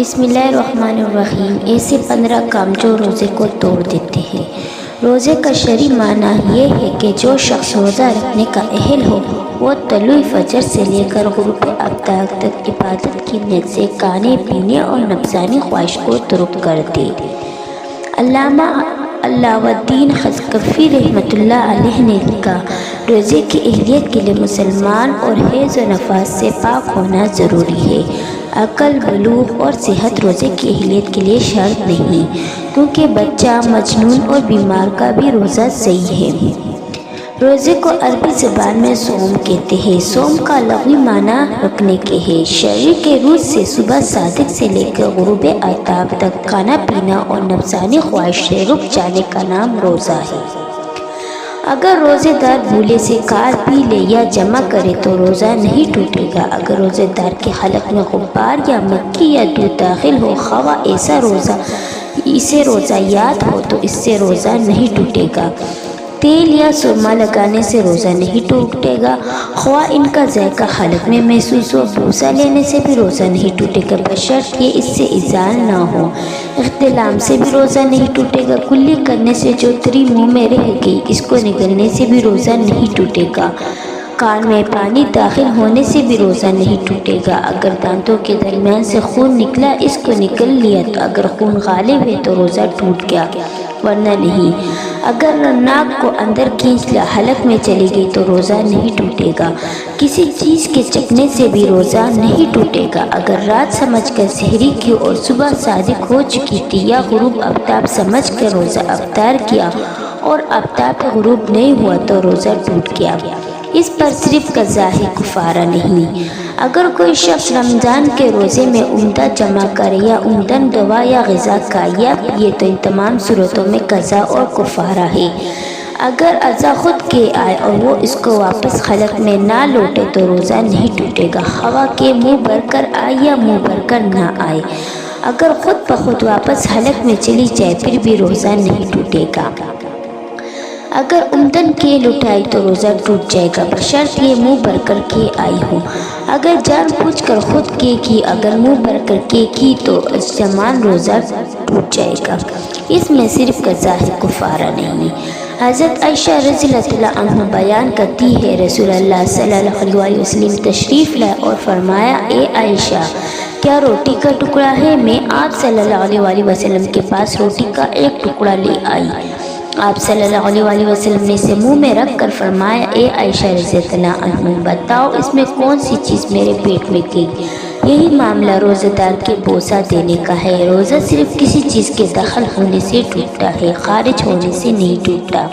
بسم اللہ الرحمن الرحیم۔ ایسے 15 کام جو روزے کو توڑ دیتے ہیں۔ روزے کا شرعی معنی یہ ہے کہ جو شخص روزہ رکھنے کا اہل ہو وہ طلوع فجر سے لے کر غروب آفتاب تک عبادت کی نیت سے کھانے پینے اور نفسانی خواہش کو ترک کر دے۔ علامہ علاء الدین خزقفی رحمۃ اللہ علیہ نے لکھا، روزے کی اہلیت کے لیے مسلمان اور حیض و نفاس سے پاک ہونا ضروری ہے۔ عقل، بلوغ اور صحت روزے کی اہلیت کے لیے شرط نہیں، کیونکہ بچہ، مجنون اور بیمار کا بھی روزہ صحیح ہے۔ روزے کو عربی زبان میں صوم کہتے ہیں۔ صوم کا لغوی معنی رکھنے کے ہے۔ شرع کے روز سے صبح صادق سے لے کر غروب آفتاب تک کھانا پینا اور نفسانی خواہش سے رک جانے کا نام روزہ ہے۔ اگر روزے دار بھولے سے کھا پی لے یا جمع کرے تو روزہ نہیں ٹوٹے گا۔ اگر روزے دار کے حلق میں غبار یا مکھی یا دودھ داخل ہو، خواہ اسے روزہ یاد ہو تو اس سے روزہ نہیں ٹوٹے گا۔ تیل یا سرما لگانے سے روزہ نہیں ٹوٹے گا، خواہ ان کا ذائقہ حلق میں محسوس ہو۔ بوسہ لینے سے بھی روزہ نہیں ٹوٹے گا، بشرط یہ اس سے ازال نہ ہو۔ احتلام سے بھی روزہ نہیں ٹوٹے گا۔ کلی کرنے سے جو تری منہ میں رہ گئی اس کو نگلنے سے بھی روزہ نہیں ٹوٹے گا۔ کان میں پانی داخل ہونے سے بھی روزہ نہیں ٹوٹے گا۔ اگر دانتوں کے درمیان سے خون نکلا، اس کو نکل لیا تو اگر خون غالب ہے تو روزہ ٹوٹ گیا، ورنہ نہیں۔ اگر ناک کو اندر کھینچ لیا، حلق میں چلی گئی تو روزہ نہیں ٹوٹے گا۔ کسی چیز کے چکھنے سے بھی روزہ نہیں ٹوٹے گا۔ اگر رات سمجھ کر سحری کی اور صبح صادق ہو چکی تھی یا غروب آفتاب سمجھ کر روزہ افطار کیا اور آفتاب غروب نہیں ہوا تو روزہ ٹوٹ گیا۔ اس پر صرف قضا ہے، کفارہ نہیں۔ اگر کوئی شخص رمضان کے روزے میں عمدہ جمع کرے یا عمدن دوا یا غذا کھائے یا پیے تو ان تمام صورتوں میں قضا اور کفارہ ہے۔ اگر اذا خود کے آئے اور وہ اس کو واپس حلق میں نہ لوٹے تو روزہ نہیں ٹوٹے گا، خواہ کے منہ بھر کر آئے یا منہ بھر کر نہ آئے۔ اگر خود بخود واپس حلق میں چلی جائے پھر بھی روزہ نہیں ٹوٹے گا۔ اگر عمدن کے لٹائی تو روزہ ٹوٹ جائے گا، بشرط یہ منہ بھر کر کے آئی ہو۔ اگر جان بوجھ کر خود کے کی، اگر منہ بھر کر کے کی تو زمان روزہ ٹوٹ جائے گا۔ اس میں صرف قضا ہے، کفارہ نہیں۔ حضرت عائشہ رضی اللہ عنہ بیان کرتی ہے، رسول اللہ صلی اللہ علیہ وسلم تشریف لائے اور فرمایا، اے عائشہ، کیا روٹی کا ٹکڑا ہے؟ میں آپ صلی اللہ علیہ وسلم کے پاس روٹی کا ایک ٹکڑا لے آئی۔ آپ صلی اللہ علیہ وسلم نے اسے منہ میں رکھ کر فرمایا، اے عائشہ رضی اللہ عنہ، بتاؤ اس میں کون سی چیز میرے پیٹ میں گئی؟ یہی معاملہ روزہ دار کے بوسہ دینے کا ہے۔ روزہ صرف کسی چیز کے داخل ہونے سے ٹوٹتا ہے، خارج ہونے سے نہیں ٹوٹتا۔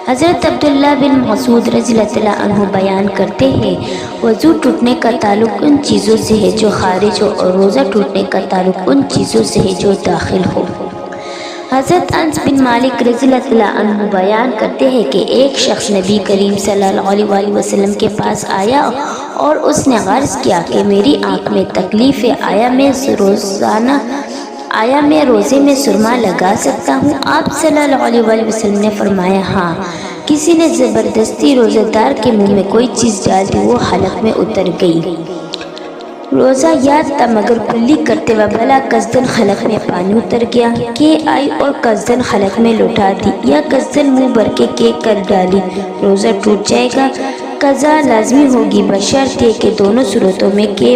حضرت عبداللہ بن مسعود رضی اللہ عنہ بیان کرتے ہیں، وضو ٹوٹنے کا تعلق ان چیزوں سے ہے جو خارج ہو اور روزہ ٹوٹنے کا تعلق ان چیزوں سے ہے جو داخل ہو۔ حضرت انس بن مالک رضی اللہ عنہ بیان کرتے ہیں کہ ایک شخص نبی کریم صلی اللہ علیہ وسلم کے پاس آیا اور اس نے عرض کیا کہ میری آنکھ میں تکلیف ہے، آیا میں روزے میں سرما لگا سکتا ہوں؟ آپ صلی اللہ علیہ وسلم نے فرمایا، ہاں۔ کسی نے زبردستی روزہ دار کے منہ میں کوئی چیز ڈال دی، وہ حلق میں اتر گئی۔ روزہ یاد تھا مگر کلی کرتے ہوئے بھلا قصدن حلق میں پانی اتر گیا کہ آئی اور قصدن حلق میں لوٹا دی یا قصدن منہ بھر کے کیک کر ڈالی، روزہ ٹوٹ جائے گا۔ قضا لازمی ہوگی، بشرط یہ کہ دونوں صورتوں میں کے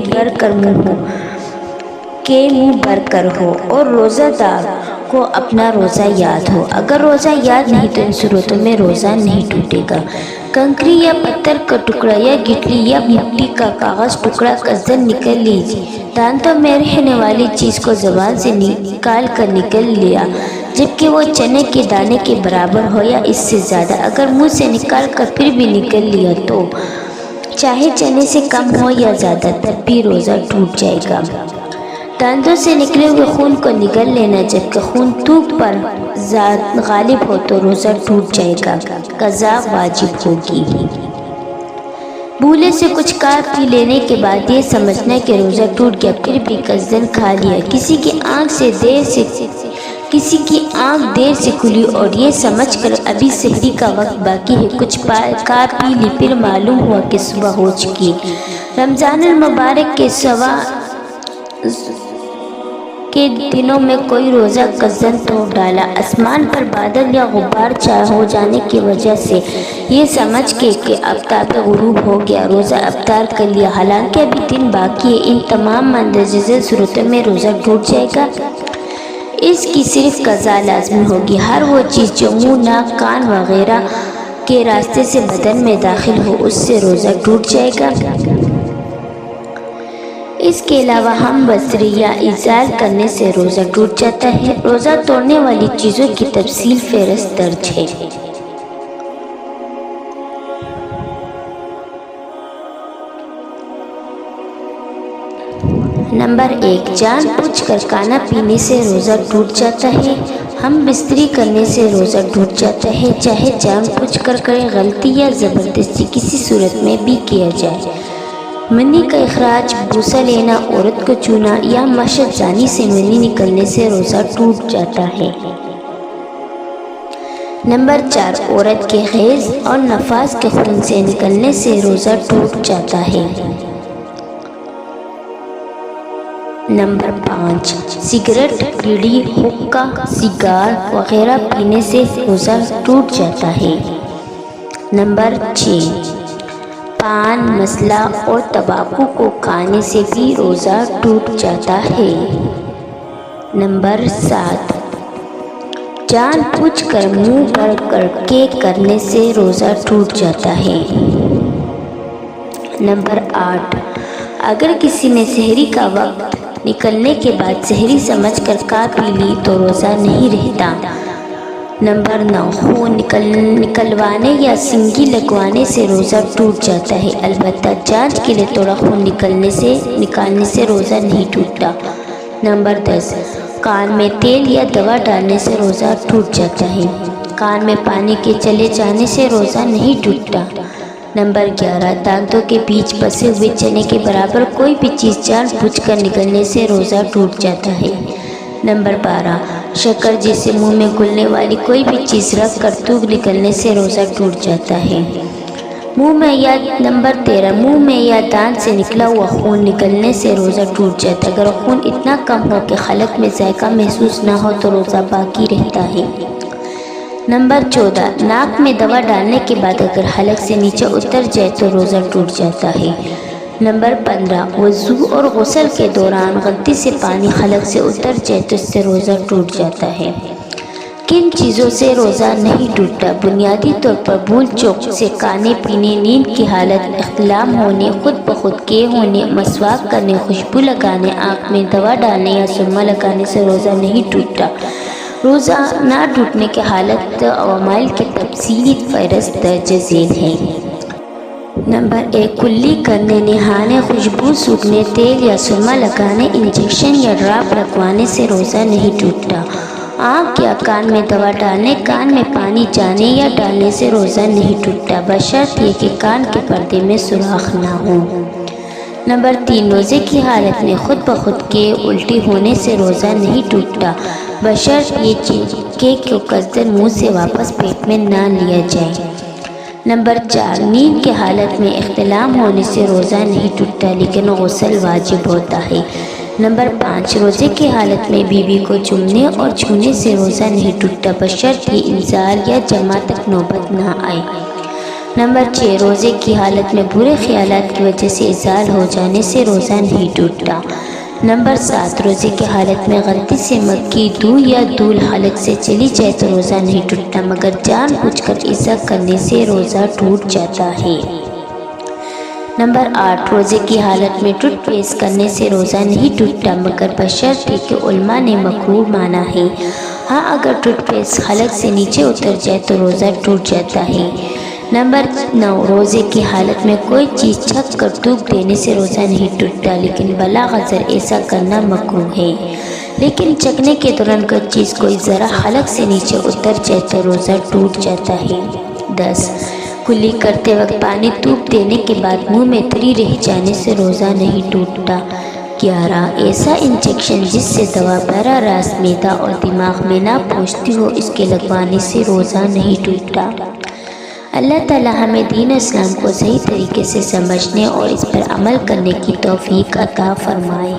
منہ بھر کر ہو اور روزہ دار کو اپنا روزہ یاد ہو۔ اگر روزہ یاد نہیں تو ان صورتوں میں روزہ نہیں ٹوٹے گا۔ کنکری یا پتھر کا ٹکڑا یا گٹلی یا مٹی کا کاغذ ٹکڑا قصدن نکل لیجیے۔ دانتوں میں رہنے والی چیز کو زبان سے نکال کر نکل لیا، جبکہ وہ چنے کے دانے کے برابر ہو یا اس سے زیادہ۔ اگر منہ سے نکال کر پھر بھی نکل لیا تو چاہے چنے سے کم ہو یا زیادہ تب بھی روزہ ٹوٹ جائے گا۔ دانتوں سے نکلے ہوئے خون کو نگل لینا، جبکہ خون تھوک پر غالب ہو تو روزہ ٹوٹ جائے گا، قضا واجب ہوگی۔ بھولے سے کچھ کھا پی لینے کے بعد یہ سمجھنا کہ روزہ ٹوٹ گیا پھر بھی قصدن کھا لیا۔ کسی کی آنکھ دیر سے کھلی اور یہ سمجھ کر ابھی سحری کا وقت باقی ہے، کچھ کھا پی لی، پھر معلوم ہوا کہ صبح ہو چکی۔ رمضان المبارک کے کے دنوں میں کوئی روزہ قصداً توڑ ڈالا، آسمان پر بادل یا غبار ہو جانے کی وجہ سے یہ سمجھ کے کہ آفتاب غروب ہو گیا، روزہ افطار کر لیا، حالانکہ ابھی دن باقی ہے، ان تمام مندرجہ صورتوں میں روزہ ٹوٹ جائے گا۔ اس کی صرف قضا لازمی ہوگی۔ ہر وہ چیز جو منہ، ناک، کان وغیرہ کے راستے سے بدن میں داخل ہو، اس سے روزہ ٹوٹ جائے گا۔ اس کے علاوہ ہم بصری یا ازال کرنے سے روزہ ٹوٹ جاتا ہے۔ روزہ توڑنے والی چیزوں کی تفصیل فہرست درج ہے۔ نمبر 1، جان بوجھ کر کھانا پینے سے روزہ ٹوٹ جاتا ہے۔ ہم بستری کرنے سے روزہ ٹوٹ جاتا ہے، چاہے جان بوجھ کر کرے، غلطی یا زبردستی کسی صورت میں بھی کیا جائے۔ منی کا اخراج، بوسہ لینا، عورت کو چھونا یا مشت زانی سے منی نکلنے سے روزہ ٹوٹ جاتا ہے۔ نمبر 4، عورت کے حیض اور نفاس کے خون سے نکلنے سے روزہ ٹوٹ جاتا ہے۔ نمبر 5، سگریٹ، بیڑی، حقہ، سگار وغیرہ پینے سے روزہ ٹوٹ جاتا ہے۔ نمبر 6، پان، مسلح اور تمباکو کو کھانے سے بھی روزہ ٹوٹ جاتا ہے۔ نمبر 7، جان بوجھ کر منہ بھر کر کے کرنے سے روزہ ٹوٹ جاتا ہے۔ نمبر 8، اگر کسی نے سحری کا وقت نکلنے کے بعد سحری سمجھ کر کھا پی لی تو روزہ نہیں رہتا۔ نمبر 9، خون نکلوانے یا سنگی لگوانے سے روزہ ٹوٹ جاتا ہے، البتہ جانچ کے لیے تھوڑا خون نکالنے سے روزہ نہیں ٹوٹتا۔ نمبر 10، کان میں تیل یا دوا ڈالنے سے روزہ ٹوٹ جاتا ہے، کان میں پانی کے چلے جانے سے روزہ نہیں ٹوٹتا۔ نمبر 11، دانتوں کے بیچ پسے ہوئے چنے کے برابر کوئی بھی چیز جان بوجھ کر نکلنے سے روزہ ٹوٹ جاتا ہے۔ نمبر 12، شکر جیسے منہ میں گھلنے والی کوئی بھی چیز رکھ کر تھوک نکلنے سے روزہ ٹوٹ جاتا ہے۔ نمبر 13، منہ میں یا دانت سے نکلا ہوا خون نکلنے سے روزہ ٹوٹ جاتا ہے، اگر خون اتنا کم ہو کہ حلق میں ذائقہ محسوس نہ ہو تو روزہ باقی رہتا ہے۔ نمبر 14، ناک میں دوا ڈالنے کے بعد اگر حلق سے نیچے اتر جائے تو روزہ ٹوٹ جاتا ہے۔ نمبر 15، وضو اور غسل کے دوران غلطی سے پانی حلق سے اتر جائے تو اس سے روزہ ٹوٹ جاتا ہے۔ کن چیزوں سے روزہ نہیں ٹوٹتا؟ بنیادی طور پر بھول چوک سے کھانے پینے، نیند کی حالت، احتلام ہونے، خود بخود کے ہونے، مسواک کرنے، خوشبو لگانے، آنکھ میں دوا ڈالنے یا سرما لگانے سے روزہ نہیں ٹوٹتا۔ روزہ نہ ٹوٹنے کے حالت عوامل کی تفصیلی فہرست درج ذیل ہے۔ نمبر 1، کلی کرنے، نہانے، خوشبو سونگھنے، تیل یا سرما لگانے، انجیکشن یا ڈراپ لگوانے سے روزہ نہیں ٹوٹتا۔ آنکھ یا کان میں دوا ڈالنے، کان میں پانی جانے یا ڈالنے سے روزہ نہیں ٹوٹتا، بشرط یہ کہ کان کے پردے میں سوراخ نہ ہو۔ نمبر 3، روزے کی حالت میں خود بخود کے الٹی ہونے سے روزہ نہیں ٹوٹتا، بشرط یہ کہ قصداً منہ سے واپس پیٹ میں نہ لیا جائے۔ نمبر 4، نیند کے حالت میں احتلام ہونے سے روزہ نہیں ٹوٹتا لیکن غسل واجب ہوتا ہے۔ نمبر 5، روزے کی حالت میں بیوی کو چومنے اور چھونے سے روزہ نہیں ٹوٹتا، بشرط یہ انزال یا جماع تک نوبت نہ آئے۔ نمبر 6، روزے کی حالت میں برے خیالات کی وجہ سے ازال ہو جانے سے روزہ نہیں ٹوٹتا۔ نمبر 7، روزے کی حالت میں غلطی سے مکھی، دو یا دھول حلق سے چلی جائے تو روزہ نہیں ٹوٹتا، مگر جان بوجھ کر ایسا کرنے سے روزہ ٹوٹ جاتا ہے۔ نمبر 8، روزے کی حالت میں ٹوتھ پیسٹ کرنے سے روزہ نہیں ٹوٹتا، مگر بشرط یہ کہ علماء نے مکروہ مانا ہے۔ ہاں، اگر ٹوتھ پیسٹ حلق سے نیچے اتر جائے تو روزہ ٹوٹ جاتا ہے۔ نمبر 9، روزے کی حالت میں کوئی چیز چھک کر تھوک دینے سے روزہ نہیں ٹوٹتا، لیکن بلا غرض ایسا کرنا مکروہ ہے۔ لیکن چکھنے کے دوران کوئی چیز کوئی ذرا حلق سے نیچے اتر جائے تو روزہ ٹوٹ جاتا ہے۔ 10، کلی کرتے وقت پانی تھوک دینے کے بعد منہ میں تری رہ جانے سے روزہ نہیں ٹوٹتا۔ 11، ایسا انجیکشن جس سے دوا براہ راست معدہ اور دماغ میں نہ پہنچتی ہو، اس کے لگوانے سے روزہ نہیں ٹوٹتا۔ اللہ تعالی ہمیں دین اسلام کو صحیح طریقے سے سمجھنے اور اس پر عمل کرنے کی توفیق عطا فرمائے۔